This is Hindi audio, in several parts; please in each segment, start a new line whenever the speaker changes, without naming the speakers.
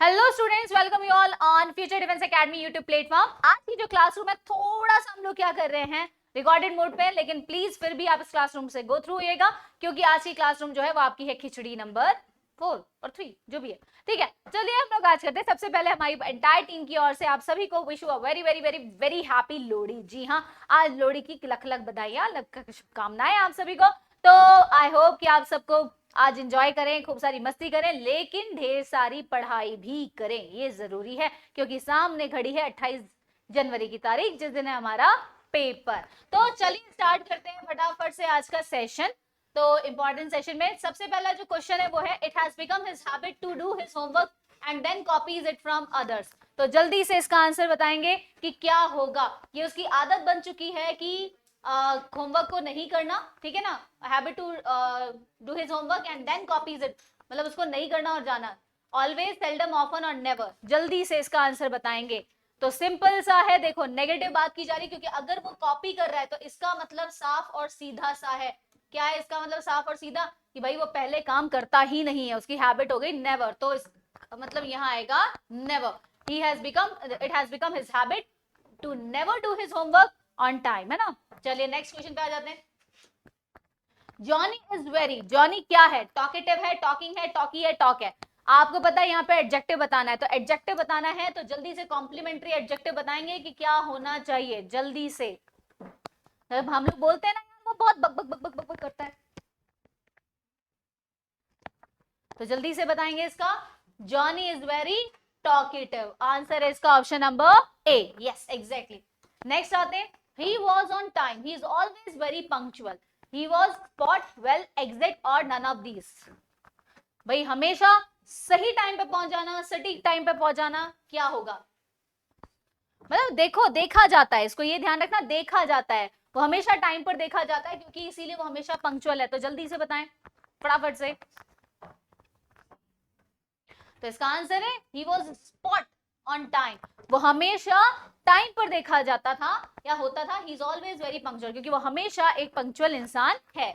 Hello students, welcome you all on future defence academy YouTube platform. आज की जो क्लासरूम है थोड़ा सा हम लोग क्या कर रहे हैं, रिकॉर्डेड मोड पे, लेकिन प्लीज फिर भी आप इस क्लासरूम से गो थ्रू होइएगा, क्योंकि आज की क्लासरूम जो है वो आपकी है खिचड़ी नंबर 4 और 3 जो भी है। ठीक है, चलिए हम लोग आज करते हैं। सबसे पहले हमारी एंटायर टीम की ओर से आप सभी को wish you a very very very very happy Lohri. जी हाँ, आज लोहड़ी की लख लख बधाइयां, लख शुभकामनाएं आप सभी को। तो आई होप कि आप सबको आज एंजॉय करें, खूब सारी मस्ती करें, लेकिन ढेर सारी पढ़ाई भी करें, ये जरूरी है, क्योंकि सामने खड़ी है 28 जनवरी की तारीख, जिस दिन है हमारा पेपर। तो चलिए स्टार्ट करते हैं फटाफट से आज का सेशन। तो इंपॉर्टेंट सेशन में सबसे पहला जो क्वेश्चन है वो है, it has become his habit to do his homework and then copies it from others. तो जल्दी से इसका आंसर बताएंगे कि क्या होगा। ये उसकी आदत बन चुकी है कि होमवर्क को नहीं करना, ठीक है ना, habit to do his homework and then copies it, मतलब उसको नहीं करना और जाना। ऑलवेज, सेल्डम, ऑफन और नेवर। जल्दी से इसका आंसर बताएंगे। तो सिंपल सा है, देखो नेगेटिव बात की जा रही, क्योंकि अगर वो कॉपी कर रहा है तो इसका मतलब साफ और सीधा सा है। क्या है इसका मतलब साफ और सीधा? कि भाई वो पहले काम करता ही नहीं है, उसकी हैबिट हो गई नेवर। तो इस मतलब यहाँ आएगा never. He has become, it has become his habit to never do his homework on time, है ना। चलिए नेक्स्ट क्वेश्चन पे आ जाते हैं। जॉनी इज वेरी, जॉनी क्या है? टॉकेटिव है, टॉकिंग है, टॉकी है, टॉक है। आपको पता है यहाँ पे एडजेक्टिव बताना है, तो एडजेक्टिव बताना है तो जल्दी से कॉम्प्लीमेंट्री एडजेक्टिव बताएंगे कि क्या होना चाहिए जल्दी से। जब हम लोग बोलते हैं ना यार वो बहुत बक बक बक बक बक बक करता है, तो जल्दी से बताएंगे इसका। Johnny is very talkative, answer है इसका option number A. Yes exactly. Next आते हैं, he was on time, he is always very punctual, he was spot well exact और नन ऑफ दीज। भाई हमेशा सही टाइम पे पहुंच जाना, सटीक टाइम पे पहुंच जाना, क्या होगा? मतलब देखो, देखा जाता है, इसको ये ध्यान रखना, देखा जाता है, वो हमेशा टाइम पर देखा जाता है, क्योंकि इसीलिए वो हमेशा पंक्चुअल है। तो जल्दी से बताएं फटाफट से। तो इसका आंसर है he was spot on time, वो हमेशा टाइम पर देखा जाता था या होता था। He is always very punctual, क्योंकि वो हमेशा एक पंक्चुअल इंसान है।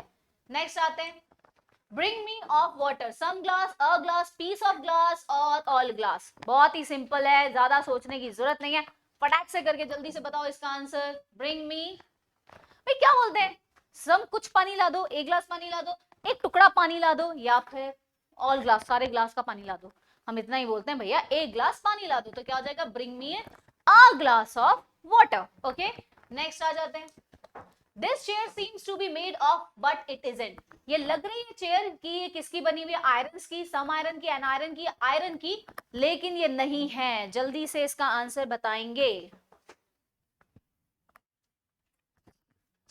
नेक्स्ट आते हैं, bring me of water, some glass, a glass, piece of glass और ऑल ग्लास। बहुत ही सिंपल है, ज्यादा सोचने की जरूरत नहीं है, फटाक से करके जल्दी से बताओ इसका आंसर। ब्रिंग मी, भाई क्या बोलते हैं, सम कुछ पानी ला दो, एक ग्लास पानी ला दो, एक टुकड़ा पानी ला दो, या फिर ऑल ग्लास, सारे ग्लास का पानी ला दो। हम इतना ही बोलते हैं भैया, एक ग्लास पानी ला दो, तो क्या हो जाएगा? Bring me a glass of water. Okay, next आ जाते हैं। This chair seems to be made of but it isn't, ये लग रही है चेयर की ये किसकी बनी हुई है? आयरन की, सम आयरन की, एनायरन की, आयरन की, लेकिन ये नहीं है। जल्दी से इसका आंसर बताएंगे।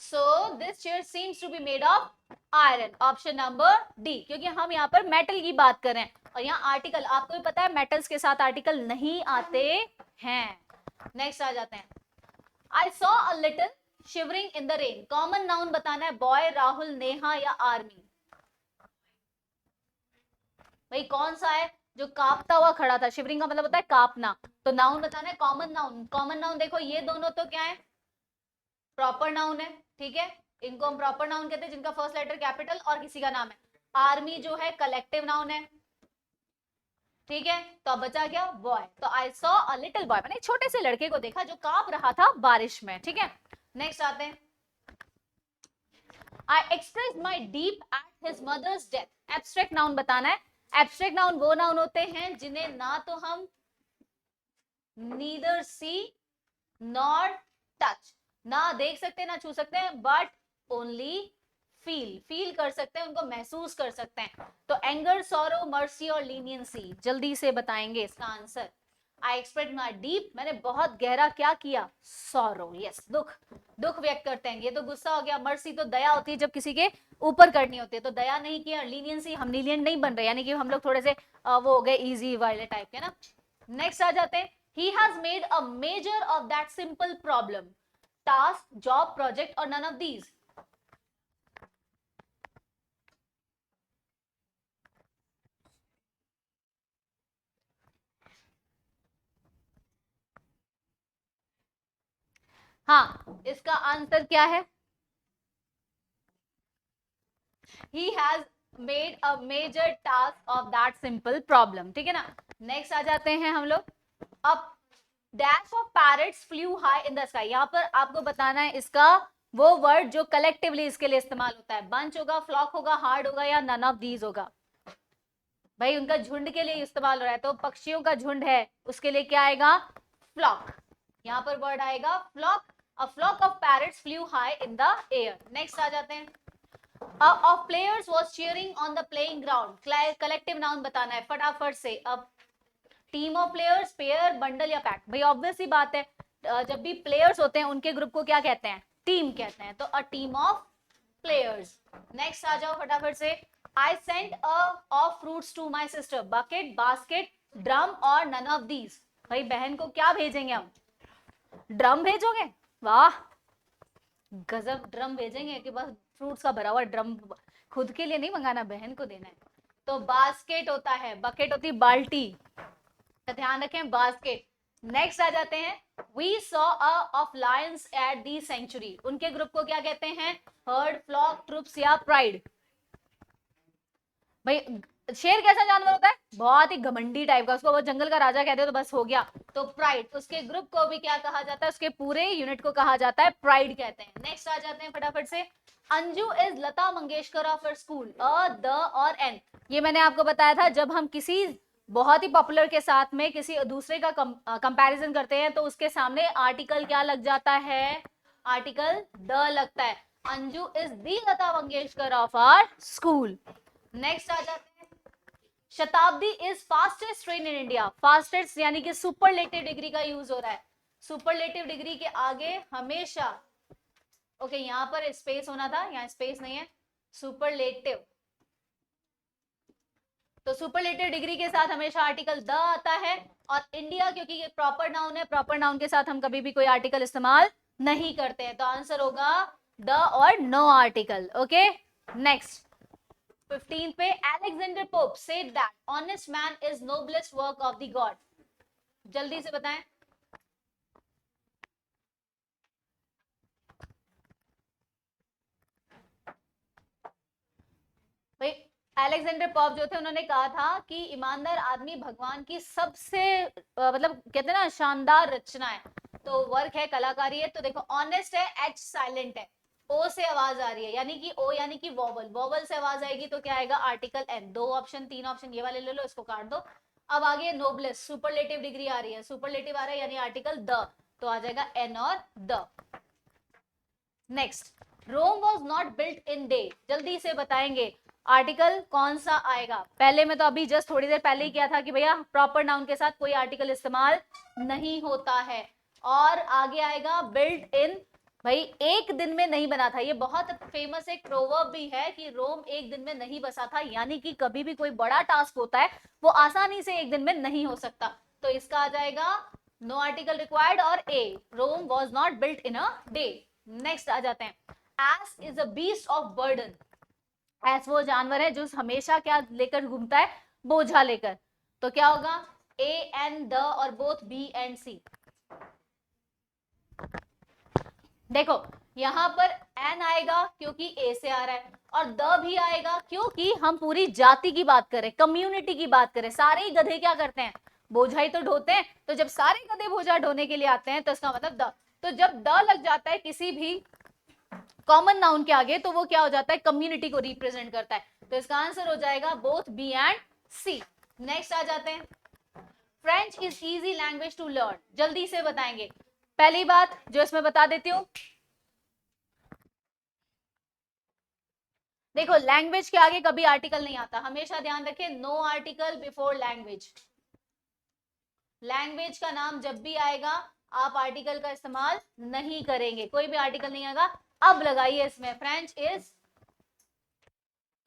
So this chair seems to be made of iron, option number D, क्योंकि हम यहाँ पर मेटल की बात कर रहे हैं और यहाँ आर्टिकल, आपको भी पता है मेटल्स के साथ आर्टिकल नहीं आते हैं। नेक्स्ट आ जाते हैं, I saw a little shivering in the rain, common noun बताना है, बॉय, राहुल, नेहा या आर्मी। भाई कौन सा है जो कांपता हुआ खड़ा था? शिवरिंग का मतलब होता है कांपना, तो नाउन बताना है, कॉमन नाउन। कॉमन नाउन देखो ये दोनों तो क्या है? प्रॉपर नाउन है, ठीक है, इनको हम प्रॉपर नाउन कहते हैं जिनका फर्स्ट लेटर कैपिटल और किसी का नाम है। आर्मी जो है कलेक्टिव नाउन है, ठीक है। तो अब बचा क्या? बॉय। तो I saw a little boy, मैंने छोटे से लड़के को देखा जो कांप रहा था बारिश में, ठीक है। नेक्स्ट आते हैं, I express my deep at his mother's death, abstract noun बताना है। एब्स्ट्रैक्ट नाउन वो नाउन होते हैं जिन्हें ना तो हम नीदर सी नॉर टच, ना देख सकते ना छू सकते हैं, बट ओनली फील, फील कर सकते हैं, उनको महसूस कर सकते हैं। तो एंगर, सॉरो, मर्सी और लीनियंसी, जल्दी से बताएंगे इसका answer. I express my deep, मैंने बहुत गहरा क्या किया? सॉरो, यस, दुख, दुख व्यक्त करते हैं। ये तो गुस्सा हो गया। मर्सी तो दया होती है जब किसी के ऊपर करनी होती है, तो दया नहीं किया। लीनियंसी, हम लीनियंट नहीं बन रहे, यानी कि हम लोग थोड़े से वो हो गए इजी वाले टाइप के ना। नेक्स्ट आ जाते हैं, he has made a major of that simple problem, task, job, project or none of these। हाँ, इसका आंसर क्या है? he has made a major task of that simple problem, ठीक है ना। नेक्स्ट आ जाते हैं हम लोग। अब dash of parrots flew high in the sky, यहाँ पर आपको बताना है इसका वो वर्ड जो कलेक्टिवली इसके लिए इस्तेमाल होता है। बंच होगा, फ्लॉक होगा, हार्ड होगा, या नन ऑफ दीज होगा। भाई उनका झुंड के लिए इस्तेमाल हो रहा है, तो पक्षियों का झुंड है उसके लिए क्या आएगा, फ्लॉक। यहाँ पर वर्ड आएगा flock. A flock of parrots flew high in the air. Next आ जाते हैं। Of players was cheering on the playing ground, collective noun बताना है फटाफट से। अब team of players, pair, bundle या पैक। भाई ऑब्वियस सी बात है, जब भी प्लेयर्स होते हैं उनके ग्रुप को क्या कहते हैं, टीम कहते हैं। तो a team of players. Next आ जाओ फटाफट से। I sent of fruits to my sister, bucket, basket, drum और नन ऑफ दीज। भाई बहन को क्या भेजेंगे हम, ड्रम भेजोगे, वाह गजब, ड्रम भेजेंगे कि बस फ्रूट्स का भरा हुआ ड्रम, खुद के लिए नहीं मंगाना, बहन को देना है। तो बास्केट होता है, बकेट होती है बाल्टी, तो ध्यान रखें बास्केट। नेक्स्ट आ जाते हैं। We saw of lions at the century, उनके ग्रुप को क्या कहते हैं, हर्ड, फ्लॉक, ट्रुप्स या प्राइड। भाई शेर कैसा जानवर होता है, बहुत ही घमंडी टाइप का, उसको वो जंगल का राजा कहते हो तो बस हो गया। तो प्राइड, उसके ग्रुप को भी क्या कहा जाता है, उसके पूरे यूनिट को कहा जाता है प्राइड कहते हैं। नेक्स्ट आ जाते हैं फटाफट से। Anju is Lata Mangeshkar of her school, a, the और एन। ये मैंने आपको बताया था, जब हम किसी बहुत ही पॉपुलर के साथ में किसी दूसरे का कंपैरिजन करते हैं तो उसके सामने आर्टिकल क्या लग जाता है, आर्टिकल द लगता है। Anju is the Lata Mangeshkar of our school. Next आ जाते हैं। Shatabdi is fastest train in India, fastest यानी कि सुपरलेटिव डिग्री का यूज हो रहा है। सुपरलेटिव डिग्री के आगे हमेशा, ओके यहां पर स्पेस होना था, यहाँ स्पेस नहीं है, सुपरलेटिव। तो सुपरलेटिव डिग्री के साथ हमेशा आर्टिकल द आता है। और इंडिया क्योंकि ये प्रॉपर नाउन है, प्रॉपर नाउन के साथ हम कभी भी कोई आर्टिकल इस्तेमाल नहीं करते हैं, तो आंसर होगा द और नो आर्टिकल। ओके नेक्स्ट 15 पे, Alexander pope said that honest man is noblest work of the God. जल्दी से बताएं। भाई अलेक्जेंडर पोप जो थे उन्होंने कहा था कि ईमानदार आदमी भगवान की सबसे मतलब कहते हैं ना शानदार रचना है, तो वर्क है, कलाकारी है। तो देखो ऑनेस्ट है, एच साइलेंट है, ओ से आवाज आ रही है, यानी कि ओ यानी कि वोवल, वोवल से आवाज आएगी तो क्या आएगा, आर्टिकल एन। दो ऑप्शन, तीन ऑप्शन ये वाले ले लो, इसको काट दो। अब आगे नोबलेस्ट, सुपरलेटिव डिग्री आ रही है, सुपरलेटिव आ रहा है यानी आर्टिकल द, तो आ जाएगा एन और the. Next, Rome was not built in day, जल्दी से बताएंगे आर्टिकल कौन सा आएगा। पहले में तो अभी जस्ट थोड़ी देर पहले ही किया था कि भैया प्रॉपर नाउन के साथ कोई आर्टिकल इस्तेमाल नहीं होता है। और आगे आएगा बिल्ट इन, भाई एक दिन में नहीं बना था, ये बहुत फेमस एक प्रोवर्ब भी है कि रोम एक दिन में नहीं बसा था, यानी कि कभी भी कोई बड़ा टास्क होता है वो आसानी से एक दिन में नहीं हो सकता। तो इसका आ जाएगा नो आर्टिकल रिक्वायर्ड और A, Rome was not built in a day. Next आ जाते हैं। Ass is a beast of burden, ass वो जानवर है जो हमेशा क्या लेकर घूमता है, बोझा लेकर। तो क्या होगा, ए एन द और बोथ बी एंड सी। देखो यहां पर एन आएगा क्योंकि ए से आ रहा है, और द भी आएगा क्योंकि हम पूरी जाति की बात करें, कम्युनिटी की बात करें। सारे ही गधे क्या करते हैं, बोझा ही तो ढोते हैं। तो जब सारे गधे बोझा ढोने के लिए आते हैं तो इसका मतलब द। तो जब द लग जाता है किसी भी कॉमन नाउन के आगे तो वो क्या हो जाता है, कम्युनिटी को रिप्रेजेंट करता है। तो इसका आंसर हो जाएगा both B and C. Next आ जाते हैं। French is easy language to learn, जल्दी से बताएंगे। पहली बात जो इसमें बता देती हूँ, देखो लैंग्वेज के आगे कभी आर्टिकल नहीं आता, हमेशा ध्यान रखें no article before language. Language का नाम जब भी आएगा आप आर्टिकल का इस्तेमाल नहीं करेंगे, कोई भी आर्टिकल नहीं आएगा। अब लगाइए इसमें, फ्रेंच इज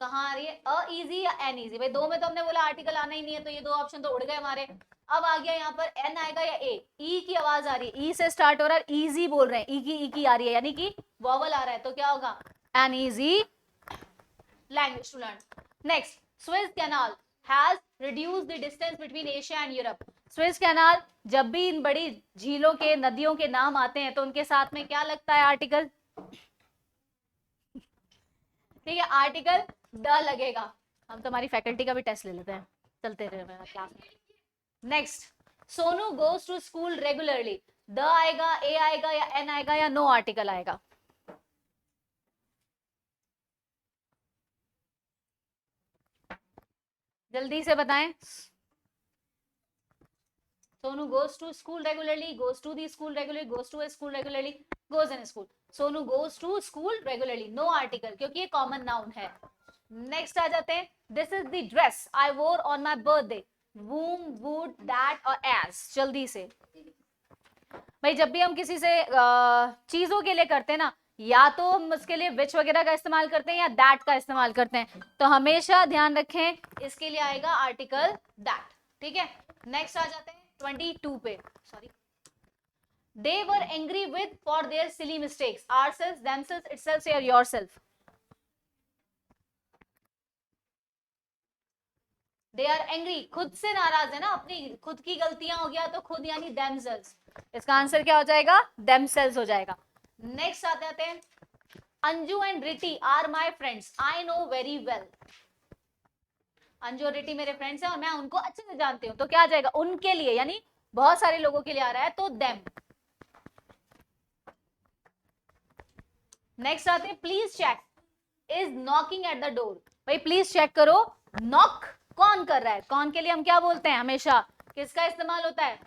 कहाँ आ रही है, अ इजी या एन इजी। भाई दो में तो हमने बोला आर्टिकल आना ही नहीं है, तो ये दो ऑप्शन तो उड़ गए हमारे। अब आ गया यहाँ पर एन आएगा या ए, ई की आवाज आ रही है, ई से स्टार्ट हो रहा है, इजी बोल रहे हैं, ई की आ रही है यानी कि वॉवल आ रहा है, तो क्या होगा, an easy language to learn. Next, Swiss canal has reduced the distance between Asia and Europe. Swiss canal, जब भी इन बड़ी झीलों के नदियों के नाम आते हैं तो उनके साथ में क्या लगता है, आर्टिकल, ठीक है आर्टिकल द लगेगा। हम तो हमारी फैकल्टी का भी टेस्ट ले लेते हैं, चलते रहे क्लास में। Next, Sonu goes to school regularly, the आएगा, ए आएगा या एन आएगा या नो आर्टिकल आएगा? जल्दी से बताएं। Sonu goes to school regularly, goes to the school regularly, goes to a school regularly, goes in school. Sonu goes to school regularly, no article, क्योंकि ये कॉमन नाउन है। नेक्स्ट आ जाते हैं, this is the dress I wore on my birthday, whom, would, that और as। जल्दी से भाई, जब भी हम किसी से चीजों के लिए करते हैं ना, या तो हम उसके लिए विच वगैरह का इस्तेमाल करते हैं या दैट का इस्तेमाल करते हैं, तो हमेशा ध्यान रखें इसके लिए आएगा आर्टिकल दैट। ठीक है, नेक्स्ट आ जाते हैं 22 पे। Sorry, they were angry with for their silly mistakes, ourselves, themselves, itself or yourself? they are angry, खुद से नाराज है ना, अपनी खुद की गलतियां हो गया तो खुद यानी themselves, इसका आंसर क्या हो जाएगा? themselves हो जाएगा। नेक्स्ट आते आते हैं, Anju and Riti are my friends, I know very well. Anju और रिटी मेरे फ्रेंड्स हैं और मैं उनको अच्छे से जानती हूँ, तो क्या आ जाएगा? उनके लिए, यानी बहुत सारे लोगों के लिए आ रहा है, तो देम। नेक्स्ट आते हैं, please check is knocking at the door. भाई प्लीज चेक करो, नॉक कौन कर रहा है? कौन के लिए हम क्या बोलते हैं? हमेशा किसका इस्तेमाल होता है?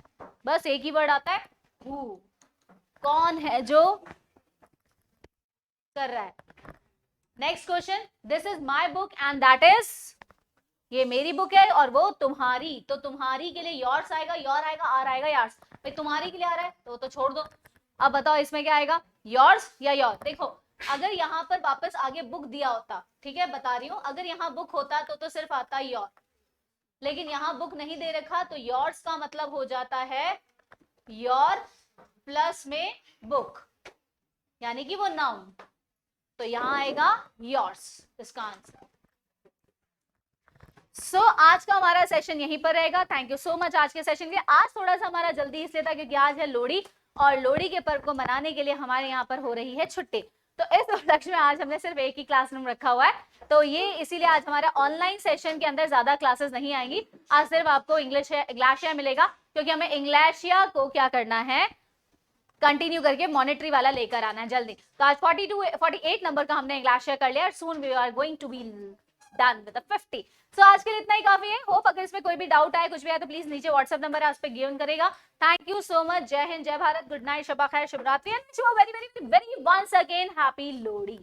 बस एक ही वर्ड आता है, हु। कौन है जो कर रहा है? Next question, this is my book and that is, ये मेरी बुक है और वो तुम्हारी, तो तुम्हारी के लिए योर्स आएगा, योर आएगा, आर आएगा, यार्स। भाई तुम्हारी के लिए आ रहा है तो छोड़ दो। अब बताओ इसमें क्या आएगा, योर्स या योर? देखो, अगर यहाँ पर वापस आगे बुक दिया होता, ठीक है बता रही हूँ, अगर यहाँ बुक होता तो सिर्फ आता योर, लेकिन यहाँ बुक नहीं दे रखा, तो योर्स का मतलब हो जाता है योर प्लस में बुक, यानी कि वो नाउन, तो यहाँ आएगा योर्स इसका आंसर। आज का हमारा सेशन यहीं पर रहेगा। थैंक यू सो मच आज के सेशन के लिए। आज थोड़ा सा हमारा जल्दी इसलिए था क्योंकि आज है लोहड़ी, और लोहड़ी के पर्व को मनाने के लिए हमारे यहाँ पर हो रही है छुट्टी, तो इस उपलक्ष्य में आज हमने सिर्फ एक ही क्लासरूम रखा हुआ है, तो ये इसीलिए आज हमारा ऑनलाइन सेशन के अंदर ज्यादा क्लासेस नहीं आएंगी। आज सिर्फ आपको इंग्लिशिया मिलेगा, क्योंकि हमें इंग्लिशिया को क्या करना है, कंटिन्यू करके मॉनिटरी वाला लेकर आना है जल्दी। तो आज 48 नंबर का हमने इंग्लिशिया कर लिया, soon we are going to be done with 50। So आज के लिए इतना ही काफी है। होप अगर इसमें कोई भी डाउट आए, कुछ भी आए, तो प्लीज नीचे व्हाट्सएप नंबर है, उस पर गिवन करेगा। Thank you so much. जय हिंद, जय भारत, गुड नाइट, शबा खैर, शुभ रात्रि, and very very very once again happy Lohri.